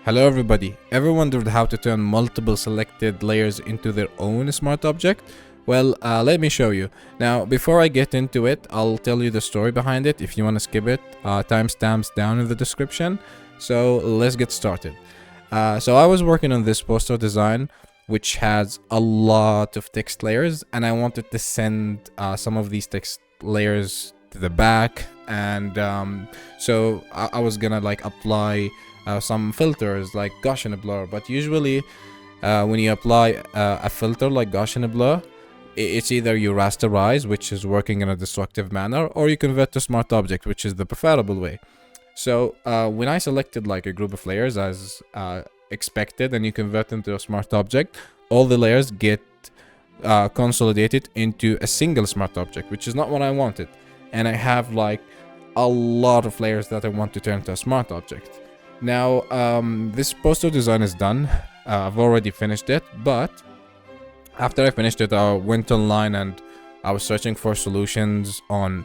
Hello everybody. Ever wondered how to turn multiple selected layers into their own smart object? Well, let me show you. Now, before I get into it, I'll tell you the story behind it. If you want to skip it, timestamps down in the description. So let's get started. So I was working on this poster design, which has a lot of text layers, and I wanted to send some of these text layers to the back, and so I was gonna like apply some filters like Gaussian blur, but usually when you apply a filter like Gaussian blur, it's either you rasterize, which is working in a destructive manner, or you convert to smart object, which is the preferable way. So when I selected like a group of layers as expected, and you convert them to a smart object, all the layers get consolidated into a single smart object, which is not what I wanted. And I have like a lot of layers that I want to turn to a smart object. Now, this poster design is done. I've already finished it, but after I finished it, I went online and I was searching for solutions on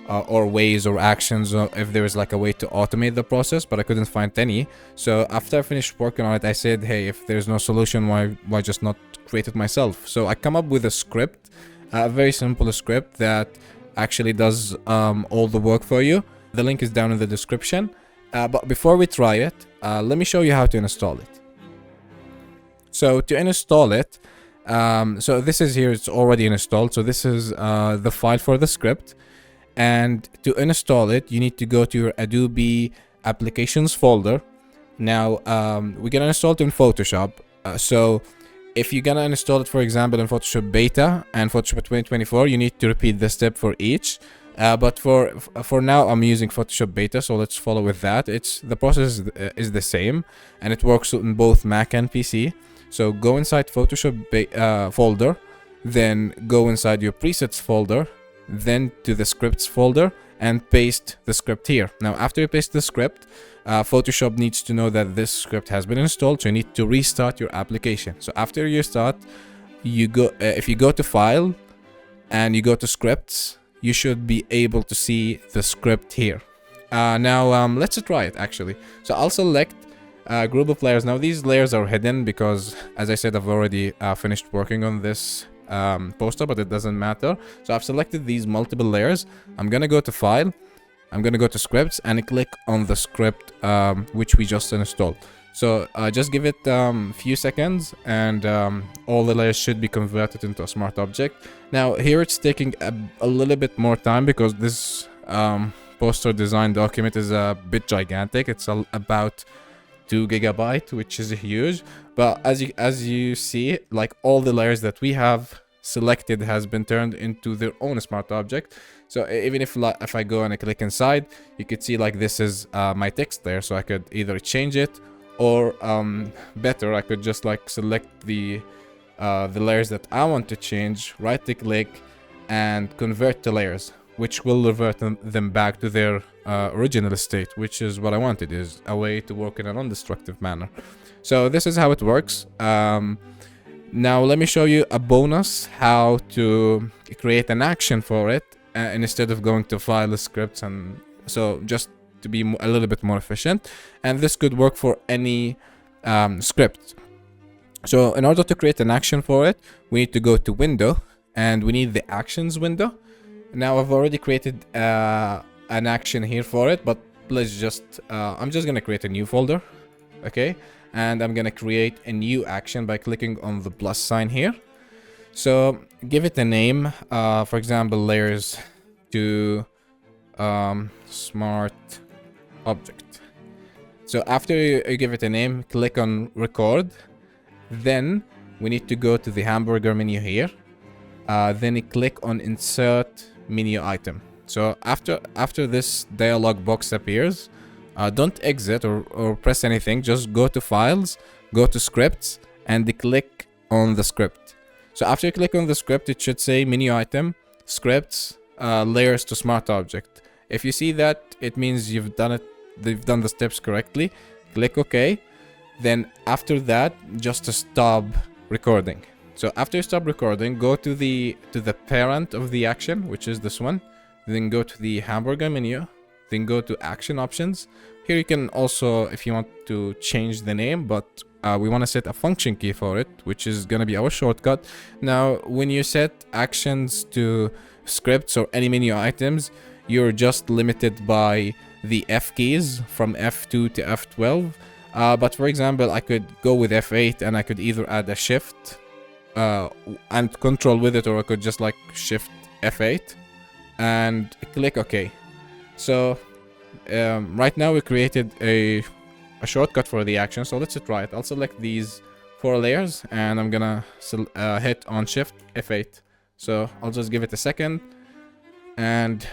or ways or actions, or if there is like a way to automate the process, but I couldn't find any. So after I finished working on it, I said, hey, if there's no solution, why just not create it myself? So I come up with a script, a very simple script that actually does all the work for you. The link is down in the description. But before we try it, let me show you how to install it. So to install it, so this is here, it's already installed. So this is the file for the script. And to install it, you need to go to your Adobe Applications folder. Now, we're gonna install it in Photoshop. So if you're gonna install it, for example, in Photoshop Beta and Photoshop 2024, you need to repeat the step for each. But for now, I'm using Photoshop Beta, so let's follow with that. The process is the same, and it works on both Mac and PC. So go inside Photoshop folder, then go inside your presets folder, then to the scripts folder, and paste the script here. Now, after you paste the script, Photoshop needs to know that this script has been installed, so you need to restart your application. So after you start, you go if you go to File and you go to Scripts, you should be able to see the script here. Now, let's try it actually. So I'll select a group of layers. Now these layers are hidden because, as I said, I've already finished working on this poster, but it doesn't matter. So I've selected these multiple layers. I'm gonna go to File, I'm gonna go to Scripts, and click on the script which we just installed. So just give it a few seconds, and all the layers should be converted into a smart object. Now here it's taking a little bit more time because this poster design document is a bit gigantic. It's about 2 GB, which is huge. But as you see, like all the layers that we have selected has been turned into their own smart object. So even if I go and I click inside, you could see like this is my text there. So I could either change it, or better, I could just like select the layers that I want to change, right click, and convert to layers, which will revert them back to their original state, which is what I wanted, is a way to work in a non-destructive manner. So this is how it works. Now let me show you a bonus, how to create an action for it instead of going to File, Scripts, and so just to be a little bit more efficient. And this could work for any script. So in order to create an action for it, we need to go to Window, and we need the Actions window. Now I've already created an action here for it, but let's just I'm just gonna create a new folder, okay? And I'm gonna create a new action by clicking on the plus sign here. So give it a name, for example, layers to smart object. So after you give it a name, click on record. Then we need to go to the hamburger menu here. Then you click on insert menu item. So after this dialog box appears, don't exit or press anything. Just go to Files, go to Scripts, and click on the script. So after you click on the script, it should say menu item, scripts, layers to smart object. If you see that, it means you've done the steps correctly. Click OK. Then after that, just to stop recording. So after you stop recording, go to the parent of the action, which is this one. Then go to the hamburger menu. then go to action options. Here you can also, if you want to change the name, but we want to set a function key for it, which is going to be our shortcut. Now, when you set actions to scripts or any menu items, you're just limited by the F keys from F2 to F12. But for example, I could go with F8 and I could either add a shift and control with it, or I could just like shift F8 and click OK. So right now we created a shortcut for the action, so let's try it. I'll select these 4 layers and I'm gonna hit on shift F8. So I'll just give it a second and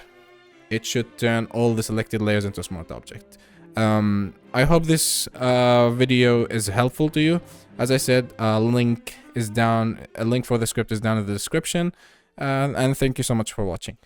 it should turn all the selected layers into a smart object. I hope this video is helpful to you. As I said, a link for the script is down in the description, and thank you so much for watching.